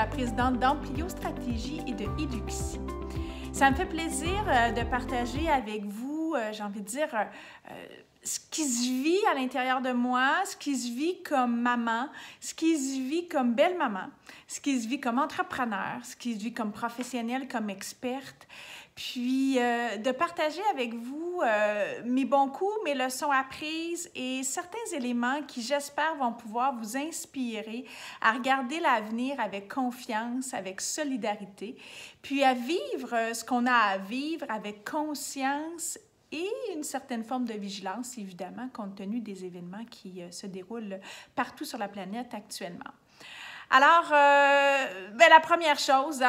la présidente d'Amplio Stratégie et de Eduxi. Ça me fait plaisir de partager avec vous, j'ai envie de dire, ce qui se vit à l'intérieur de moi, ce qui se vit comme maman, ce qui se vit comme belle-maman, ce qui se vit comme entrepreneur, ce qui se vit comme professionnelle, comme experte, puis de partager avec vous mes bons coups, mes leçons apprises et certains éléments qui, j'espère, vont pouvoir vous inspirer à regarder l'avenir avec confiance, avec solidarité, puis à vivre ce qu'on a à vivre avec conscience et une certaine forme de vigilance, évidemment, compte tenu des événements qui se déroulent partout sur la planète actuellement. Alors, la première chose,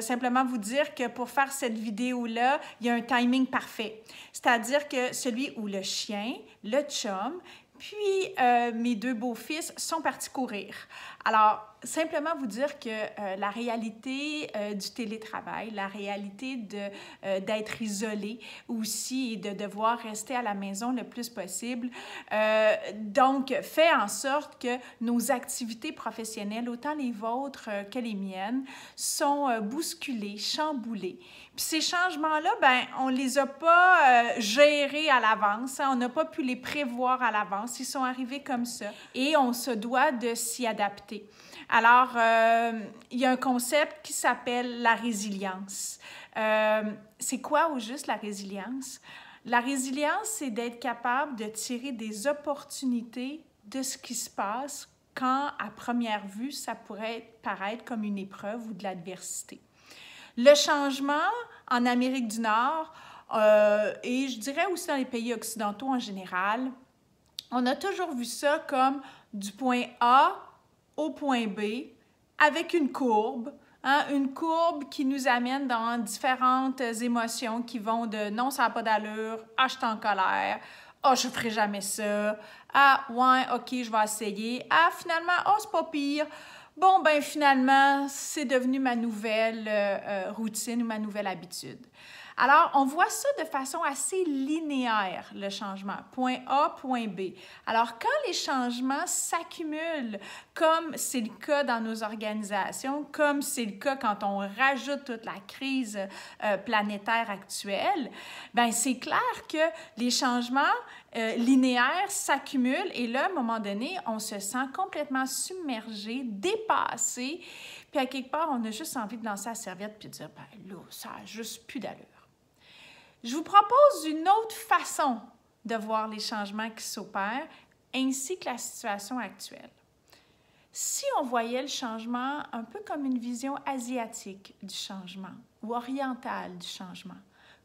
simplement vous dire que pour faire cette vidéo-là, il y a un timing parfait. C'est-à-dire que celui où le chien, le chum, puis mes deux beaux-fils sont partis courir. Alors, simplement vous dire que la réalité du télétravail, la réalité d'être isolé aussi et de devoir rester à la maison le plus possible, donc fait en sorte que nos activités professionnelles, autant les vôtres que les miennes, sont bousculées, chamboulées. Puis ces changements-là, on ne les a pas gérés à l'avance, on n'a pas pu les prévoir à l'avance, ils sont arrivés comme ça et on se doit de s'y adapter. Alors, il y a un concept qui s'appelle la résilience. C'est quoi au juste la résilience? La résilience, c'est d'être capable de tirer des opportunités de ce qui se passe quand, à première vue, ça pourrait paraître comme une épreuve ou de l'adversité. Le changement en Amérique du Nord, et je dirais aussi dans les pays occidentaux en général, on a toujours vu ça comme du point A au point B avec une courbe, une courbe qui nous amène dans différentes émotions qui vont de « non, ça n'a pas d'allure »,« ah, je suis en colère »,« ah, je ne ferai jamais ça »,« ah, ouais, ok, je vais essayer »,« ah, finalement, oh, c'est pas pire ». Bon, finalement, c'est devenu ma nouvelle routine ou ma nouvelle habitude. Alors, on voit ça de façon assez linéaire, le changement, point A, point B. Alors, quand les changements s'accumulent, comme c'est le cas dans nos organisations, comme c'est le cas quand on rajoute toute la crise planétaire actuelle, c'est clair que les changements linéaires s'accumulent et là, à un moment donné, on se sent complètement submergé, dépassé, puis à quelque part, on a juste envie de lancer la serviette puis de dire, là, ça n'a juste plus d'allure. Je vous propose une autre façon de voir les changements qui s'opèrent ainsi que la situation actuelle. Si on voyait le changement un peu comme une vision asiatique du changement ou orientale du changement,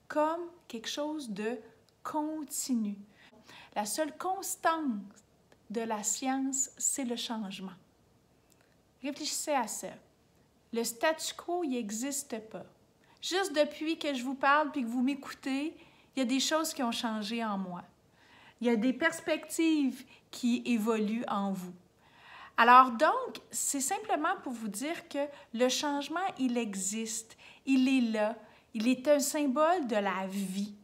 comme quelque chose de continu. La seule constante de la science, c'est le changement. Réfléchissez à ça. Le statu quo, il n'existe pas. Juste depuis que je vous parle puis que vous m'écoutez, il y a des choses qui ont changé en moi. Il y a des perspectives qui évoluent en vous. Alors donc, c'est simplement pour vous dire que le changement, il existe, il est là, il est un symbole de la vie.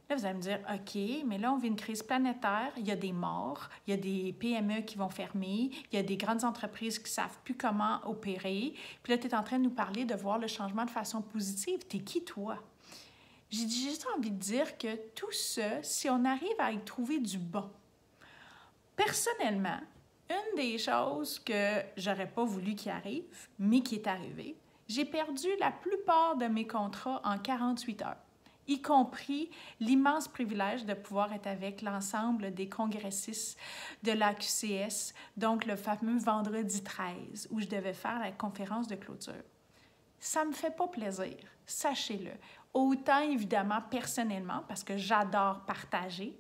Là, vous allez me dire, OK, mais là, on vit une crise planétaire, il y a des morts, il y a des PME qui vont fermer, il y a des grandes entreprises qui ne savent plus comment opérer. Puis là, tu es en train de nous parler de voir le changement de façon positive. T'es qui, toi? J'ai juste envie de dire que tout ça, si on arrive à y trouver du bon. Personnellement, une des choses que j'aurais pas voulu qu'il arrive, mais qui est arrivée, j'ai perdu la plupart de mes contrats en 48 heures. Y compris l'immense privilège de pouvoir être avec l'ensemble des congressistes de l'AQCS, donc le fameux vendredi 13, où je devais faire la conférence de clôture. Ça ne me fait pas plaisir, sachez-le. Autant, évidemment, personnellement, parce que j'adore partager,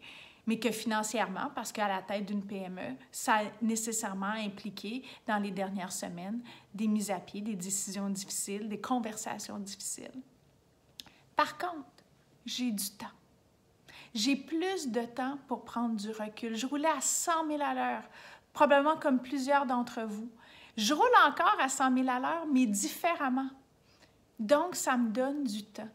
mais que financièrement, parce qu'à la tête d'une PME, ça a nécessairement impliqué, dans les dernières semaines, des mises à pied, des décisions difficiles, des conversations difficiles. Par contre, j'ai du temps. J'ai plus de temps pour prendre du recul. Je roulais à 100 000 à l'heure, probablement comme plusieurs d'entre vous. Je roule encore à 100 000 à l'heure, mais différemment. Donc, ça me donne du temps.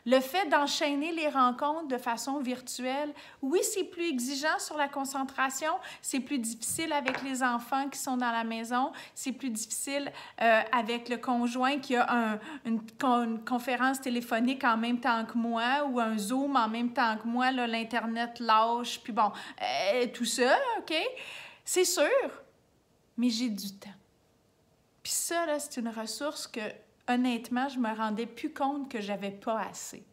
Le fait d'enchaîner les rencontres de façon virtuelle, oui, c'est plus exigeant sur la concentration, c'est plus difficile avec les enfants qui sont dans la maison, c'est plus difficile avec le conjoint qui a une conférence téléphonique en même temps que moi ou un Zoom en même temps que moi, là, l'Internet lâche, puis bon, tout ça, OK? C'est sûr, mais j'ai du temps. Puis ça, là, c'est une ressource que, honnêtement, je me rendais plus compte que j'avais pas assez.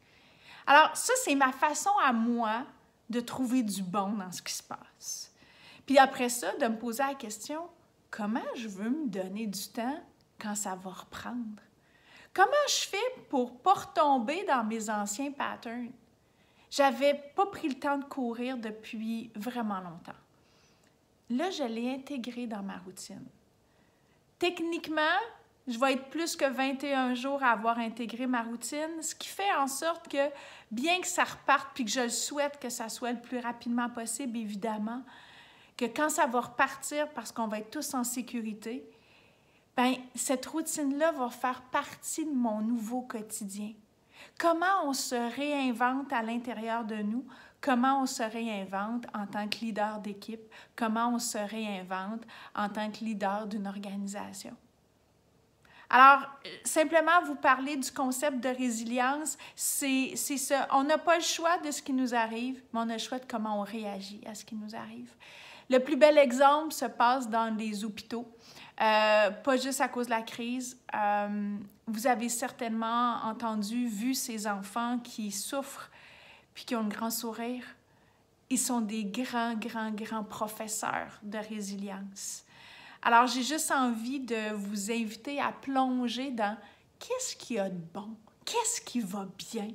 Alors, ça, c'est ma façon à moi de trouver du bon dans ce qui se passe. Puis après ça, de me poser la question, comment je veux me donner du temps quand ça va reprendre? Comment je fais pour pas retomber dans mes anciens patterns? J'avais pas pris le temps de courir depuis vraiment longtemps. Là, je l'ai intégré dans ma routine. Techniquement, je vais être plus que 21 jours à avoir intégré ma routine, ce qui fait en sorte que, bien que ça reparte, puis que je le souhaite que ça soit le plus rapidement possible, évidemment, que quand ça va repartir, parce qu'on va être tous en sécurité, bien, cette routine-là va faire partie de mon nouveau quotidien. Comment on se réinvente à l'intérieur de nous? Comment on se réinvente en tant que leader d'équipe? Comment on se réinvente en tant que leader d'une organisation? Alors, simplement vous parler du concept de résilience, c'est ça. On n'a pas le choix de ce qui nous arrive, mais on a le choix de comment on réagit à ce qui nous arrive. Le plus bel exemple se passe dans les hôpitaux, pas juste à cause de la crise. Vous avez certainement entendu, vu ces enfants qui souffrent puis qui ont un grand sourire. Ils sont des grands professeurs de résilience. Alors, j'ai juste envie de vous inviter à plonger dans qu'est-ce qu'il y a de bon, qu'est-ce qui va bien,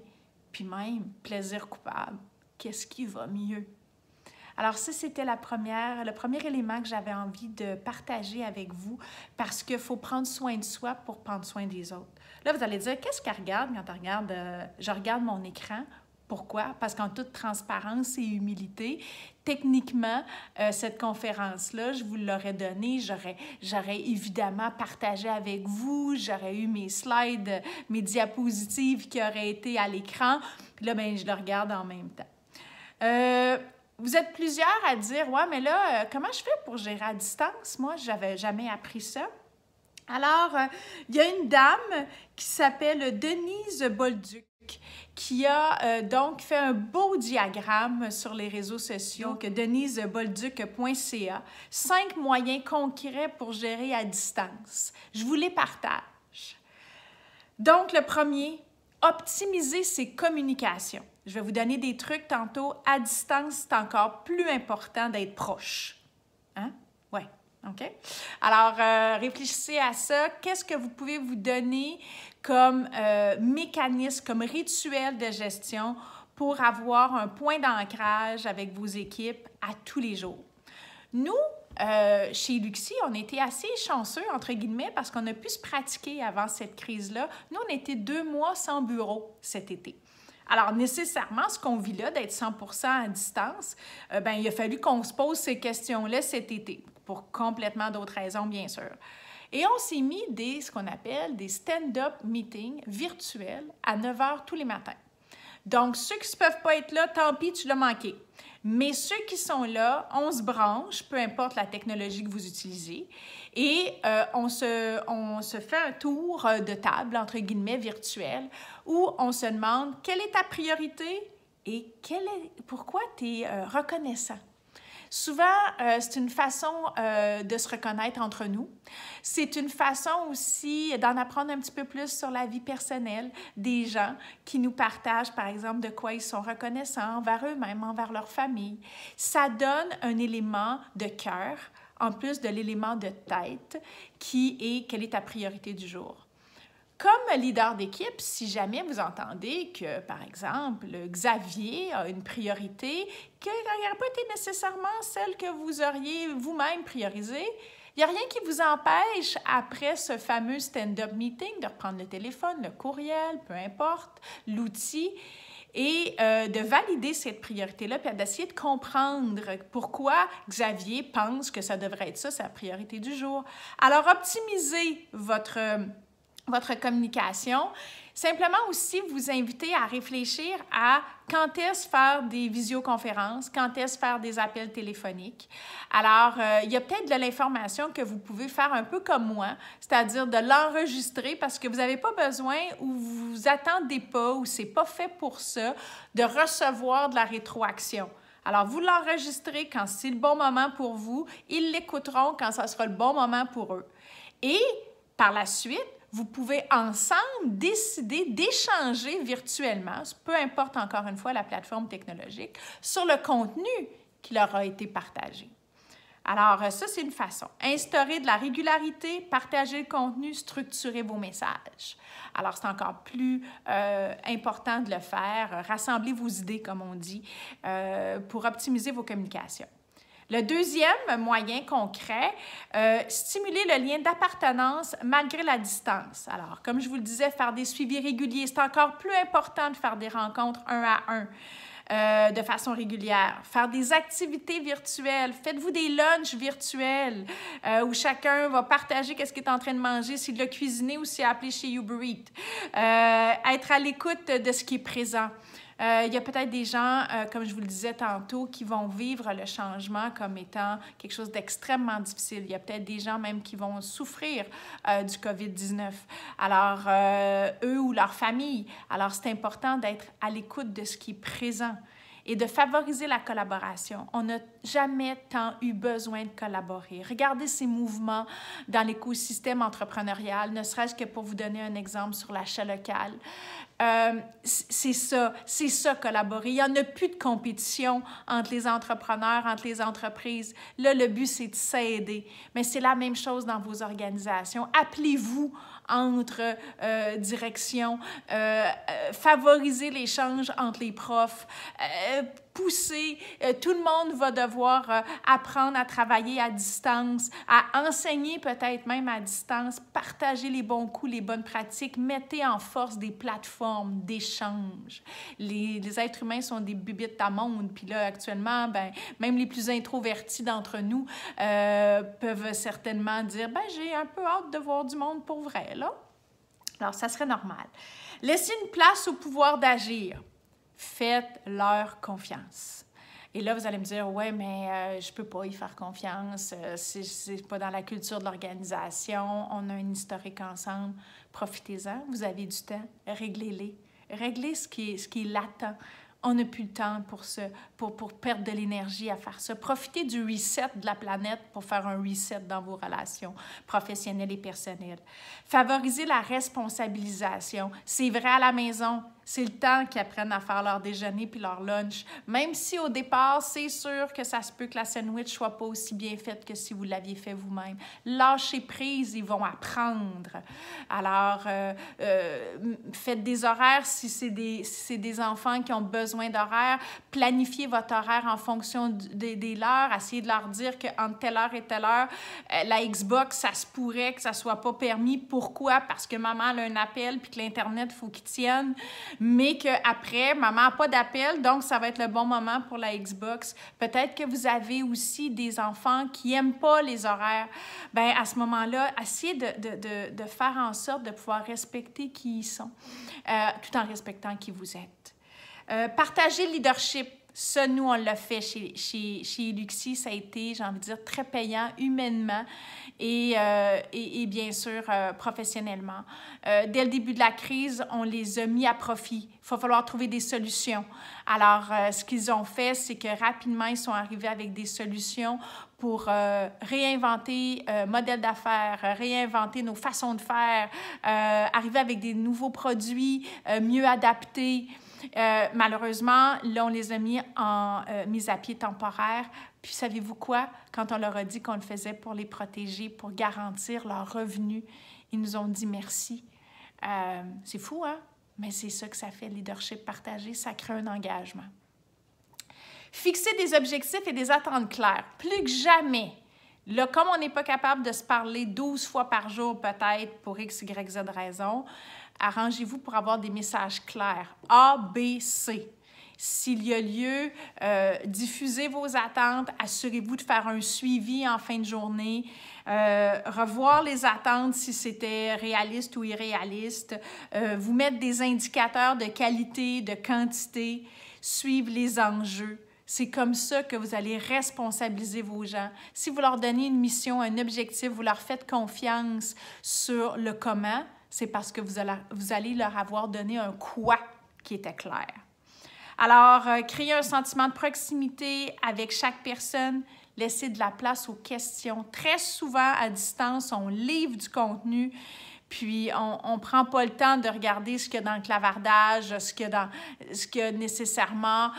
puis même, plaisir coupable, qu'est-ce qui va mieux. Alors ça, c'était le premier élément que j'avais envie de partager avec vous parce qu'il faut prendre soin de soi pour prendre soin des autres. Là, vous allez dire, qu'est-ce qu'elle regarde quand elle regarde, je regarde mon écran? Pourquoi? Parce qu'en toute transparence et humilité, techniquement, cette conférence-là, je vous l'aurais donnée, j'aurais évidemment partagé avec vous, j'aurais eu mes slides, mes diapositives qui auraient été à l'écran. Puis là, bien, je le regarde en même temps. Vous êtes plusieurs à dire, « Ouais, mais là, comment je fais pour gérer à distance? Moi, je n'avais jamais appris ça. » Alors, il y a une dame qui s'appelle Denise Bolduc qui a donc fait un beau diagramme sur les réseaux sociaux, que denisebolduc.ca, 5 moyens concrets pour gérer à distance. Je vous les partage. Donc, le premier, optimiser ses communications. Je vais vous donner des trucs tantôt. À distance, c'est encore plus important d'être proche. Hein? Oui, OK? Alors, réfléchissez à ça. Qu'est-ce que vous pouvez vous donner comme mécanisme, comme rituel de gestion pour avoir un point d'ancrage avec vos équipes à tous les jours? Nous, chez Luxi, on était assez chanceux, entre guillemets, parce qu'on a pu se pratiquer avant cette crise-là. Nous, on était 2 mois sans bureau cet été. Alors, nécessairement, ce qu'on vit là, d'être 100% à distance, bien, il a fallu qu'on se pose ces questions-là cet été, pour complètement d'autres raisons, bien sûr. Et on s'est mis ce qu'on appelle des stand-up meetings virtuels à 9 h tous les matins. Donc, ceux qui ne peuvent pas être là, tant pis, tu l'as manqué. Mais ceux qui sont là, on se branche, peu importe la technologie que vous utilisez, et on se fait un tour de table, entre guillemets, virtuel, où on se demande quelle est ta priorité et pourquoi tu es reconnaissant. Souvent, c'est une façon de se reconnaître entre nous. C'est une façon aussi d'en apprendre un petit peu plus sur la vie personnelle des gens qui nous partagent, par exemple, de quoi ils sont reconnaissants envers eux-mêmes, envers leur famille. Ça donne un élément de cœur, en plus de l'élément de tête, qui est quelle est ta priorité du jour. Comme leader d'équipe, si jamais vous entendez que, par exemple, Xavier a une priorité qui n'aurait pas été nécessairement celle que vous auriez vous-même priorisée, il n'y a rien qui vous empêche, après ce fameux stand-up meeting, de reprendre le téléphone, le courriel, peu importe, l'outil, et de valider cette priorité-là, puis d'essayer de comprendre pourquoi Xavier pense que ça devrait être ça, sa priorité du jour. Alors, optimisez votre communication. Simplement aussi vous inviter à réfléchir à quand est-ce faire des visioconférences, quand est-ce faire des appels téléphoniques. Alors, il y a peut-être de l'information que vous pouvez faire un peu comme moi, c'est-à-dire de l'enregistrer parce que vous n'avez pas besoin ou vous vous attendez pas ou c'est pas fait pour ça de recevoir de la rétroaction. Alors, vous l'enregistrez quand c'est le bon moment pour vous, ils l'écouteront quand ça sera le bon moment pour eux. Et par la suite, vous pouvez ensemble décider d'échanger virtuellement, peu importe encore une fois la plateforme technologique, sur le contenu qui leur a été partagé. Alors, ça, c'est une façon. Instaurer de la régularité, partager le contenu, structurer vos messages. Alors, c'est encore plus important de le faire. Rassembler vos idées, comme on dit, pour optimiser vos communications. Le deuxième moyen concret, stimuler le lien d'appartenance malgré la distance. Alors, comme je vous le disais, faire des suivis réguliers, c'est encore plus important de faire des rencontres 1 à 1 de façon régulière. Faire des activités virtuelles, faites-vous des lunchs virtuels où chacun va partager qu'est-ce qu'il est en train de manger, s'il l'a cuisiné ou s'il a appelé chez Uber Eats. Être à l'écoute de ce qui est présent. Il y a peut-être des gens, comme je vous le disais tantôt, qui vont vivre le changement comme étant quelque chose d'extrêmement difficile. Il y a peut-être des gens même qui vont souffrir du COVID-19. Alors, eux ou leur famille. Alors, c'est important d'être à l'écoute de ce qui est présent et de favoriser la collaboration. On n'a jamais tant eu besoin de collaborer. Regardez ces mouvements dans l'écosystème entrepreneurial, ne serait-ce que pour vous donner un exemple sur l'achat local. C'est ça, collaborer. Il n'y en a plus de compétition entre les entrepreneurs, entre les entreprises. Là, le but, c'est de s'aider. Mais c'est la même chose dans vos organisations. Appelez-vous entre directions, favoriser l'échange entre les profs, pousser. Tout le monde va devoir apprendre à travailler à distance, à enseigner peut-être même à distance, partager les bons coups, les bonnes pratiques, mettez en force des plateformes d'échange. Les êtres humains sont des bubites à monde, puis là, actuellement, ben, même les plus introvertis d'entre nous peuvent certainement dire « ben j'ai un peu hâte de voir du monde pour vrai, là. » Alors, ça serait normal. Laissez une place au pouvoir d'agir. Faites-leur confiance. Et là, vous allez me dire, ouais, mais je ne peux pas y faire confiance, c'est pas dans la culture de l'organisation, on a un historique ensemble. Profitez-en, vous avez du temps, réglez-les. Réglez ce qui est latent. On n'a plus le temps pour ça, pour perdre de l'énergie à faire ça. Profitez du reset de la planète pour faire un reset dans vos relations professionnelles et personnelles. Favorisez la responsabilisation. C'est vrai à la maison. C'est le temps qu'ils apprennent à faire leur déjeuner puis leur lunch. Même si au départ, c'est sûr que ça se peut que la sandwich ne soit pas aussi bien faite que si vous l'aviez fait vous-même. Lâchez prise, ils vont apprendre. Alors, faites des horaires si c'est des enfants qui ont besoin d'horaires. Planifiez votre horaire en fonction des leurs. Essayez de leur dire qu'entre telle heure et telle heure, la Xbox, ça se pourrait que ça ne soit pas permis. Pourquoi? Parce que maman a un appel puis que l'Internet, il faut qu'il tienne. Mais qu'après, maman n'a pas d'appel, donc ça va être le bon moment pour la Xbox. Peut-être que vous avez aussi des enfants qui n'aiment pas les horaires. Bien, à ce moment-là, essayez de faire en sorte de pouvoir respecter qui ils sont, tout en respectant qui vous êtes. Partagez le leadership. Ça, nous, on l'a fait chez Luxi. Ça a été, j'ai envie de dire, très payant humainement et bien sûr professionnellement. Dès le début de la crise, on les a mis à profit. Il va falloir trouver des solutions. Alors, ce qu'ils ont fait, c'est que rapidement, ils sont arrivés avec des solutions pour réinventer modèle d'affaires, réinventer nos façons de faire, arriver avec des nouveaux produits mieux adaptés. Malheureusement, là, on les a mis en mise à pied temporaire. Puis, savez-vous quoi? Quand on leur a dit qu'on le faisait pour les protéger, pour garantir leurs revenus, ils nous ont dit merci. C'est fou, hein? Mais c'est ça que ça fait, le leadership partagé, ça crée un engagement. Fixer des objectifs et des attentes claires. Plus que jamais, là, comme on n'est pas capable de se parler 12 fois par jour peut-être pour X, Y, Z raison, arrangez-vous pour avoir des messages clairs. A, B, C. S'il y a lieu, diffusez vos attentes, assurez-vous de faire un suivi en fin de journée, revoir les attentes si c'était réaliste ou irréaliste, vous mettre des indicateurs de qualité, de quantité, suivre les enjeux. C'est comme ça que vous allez responsabiliser vos gens. Si vous leur donnez une mission, un objectif, vous leur faites confiance sur le comment, c'est parce que vous allez leur avoir donné un quoi qui était clair. Alors, créer un sentiment de proximité avec chaque personne, laisser de la place aux questions. Très souvent, à distance, on livre du contenu, puis on ne prend pas le temps de regarder ce qu'il y a dans le clavardage, ce qu'il y a nécessairement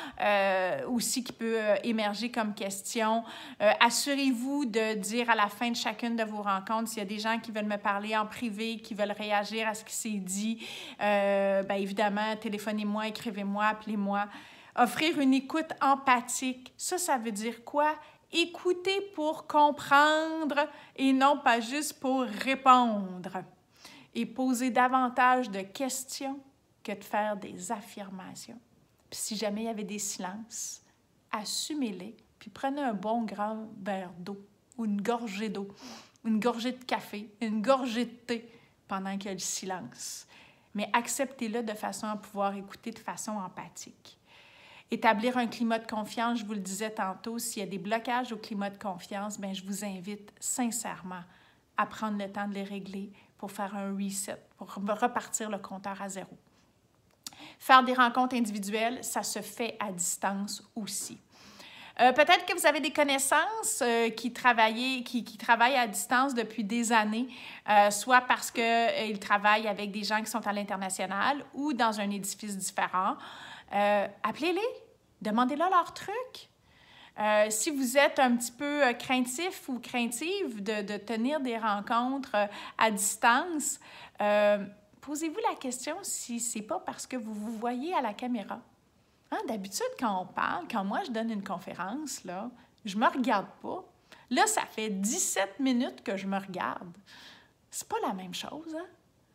aussi qui peut émerger comme question. Assurez-vous de dire à la fin de chacune de vos rencontres, s'il y a des gens qui veulent me parler en privé, qui veulent réagir à ce qui s'est dit, bien évidemment, téléphonez-moi, écrivez-moi, appelez-moi. Offrir une écoute empathique, ça veut dire quoi? Écouter pour comprendre et non pas juste pour répondre. Et poser davantage de questions que de faire des affirmations. Puis si jamais il y avait des silences, assumez-les, puis prenez un bon grand verre d'eau ou une gorgée d'eau, une gorgée de café, une gorgée de thé pendant qu'il y a le silence. Mais acceptez-le de façon à pouvoir écouter de façon empathique. Établir un climat de confiance, je vous le disais tantôt, s'il y a des blocages au climat de confiance, bien, je vous invite sincèrement à prendre le temps de les régler pour faire un reset, pour repartir le compteur à zéro. Faire des rencontres individuelles, ça se fait à distance aussi. Peut-être que vous avez des connaissances qui travaillent à distance depuis des années, soit parce qu'ils travaillent avec des gens qui sont à l'international ou dans un édifice différent. Appelez-les, demandez-leur leurs trucs. Si vous êtes un petit peu craintif ou craintive de tenir des rencontres à distance, posez-vous la question si ce n'est pas parce que vous vous voyez à la caméra. Hein, d'habitude, quand on parle, quand moi je donne une conférence, là, je ne me regarde pas. Là, ça fait 17 minutes que je me regarde. C'est pas la même chose, hein?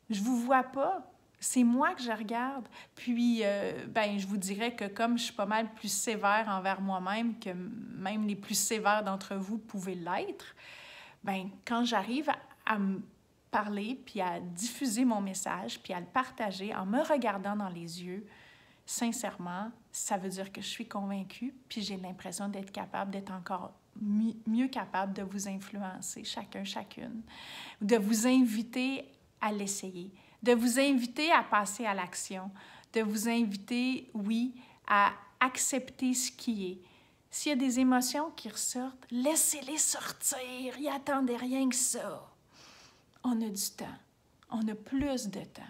Je ne vous vois pas. C'est moi que je regarde. Puis, ben, je vous dirais que comme je suis pas mal plus sévère envers moi-même que même les plus sévères d'entre vous pouvaient l'être, ben, quand j'arrive à me parler, puis à diffuser mon message, puis à le partager en me regardant dans les yeux, sincèrement, ça veut dire que je suis convaincue, puis j'ai l'impression d'être capable, d'être encore mieux capable de vous influencer, chacune, de vous inviter à l'essayer, de vous inviter à passer à l'action, de vous inviter, oui, à accepter ce qui est. S'il y a des émotions qui ressortent, laissez-les sortir, n'y attendez rien que ça. On a du temps, on a plus de temps.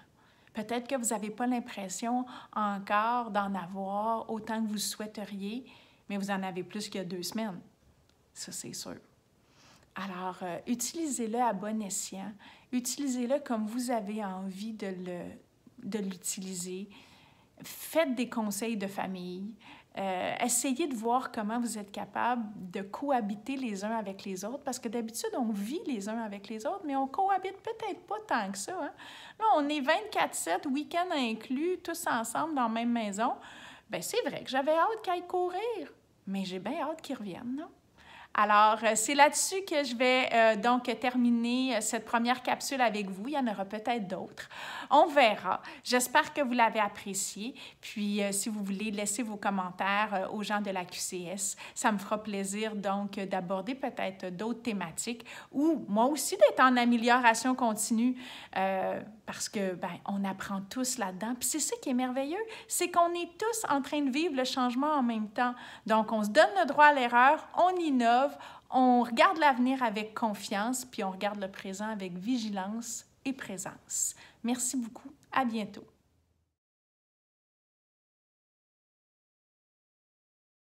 Peut-être que vous n'avez pas l'impression encore d'en avoir autant que vous souhaiteriez, mais vous en avez plus qu'il y a 2 semaines. Ça, c'est sûr. Alors, utilisez-le à bon escient. Utilisez-le comme vous avez envie de l'utiliser. Faites des conseils de famille. Essayez de voir comment vous êtes capable de cohabiter les uns avec les autres, parce que d'habitude, on vit les uns avec les autres, mais on cohabite peut-être pas tant que ça. Hein? Là, on est 24/7, week-end inclus, tous ensemble dans la même maison. Bien, c'est vrai que j'avais hâte qu'ils aillent courir, mais j'ai bien hâte qu'ils reviennent, non? Alors, c'est là-dessus que je vais donc terminer cette première capsule avec vous. Il y en aura peut-être d'autres. On verra. J'espère que vous l'avez apprécié. Puis, si vous voulez laisser vos commentaires aux gens de la QCS, ça me fera plaisir donc d'aborder peut-être d'autres thématiques ou moi aussi d'être en amélioration continue parce que, ben, on apprend tous là-dedans. Puis c'est ça qui est merveilleux, c'est qu'on est tous en train de vivre le changement en même temps. Donc, on se donne le droit à l'erreur, on innove, on regarde l'avenir avec confiance, puis on regarde le présent avec vigilance et présence. Merci beaucoup. À bientôt.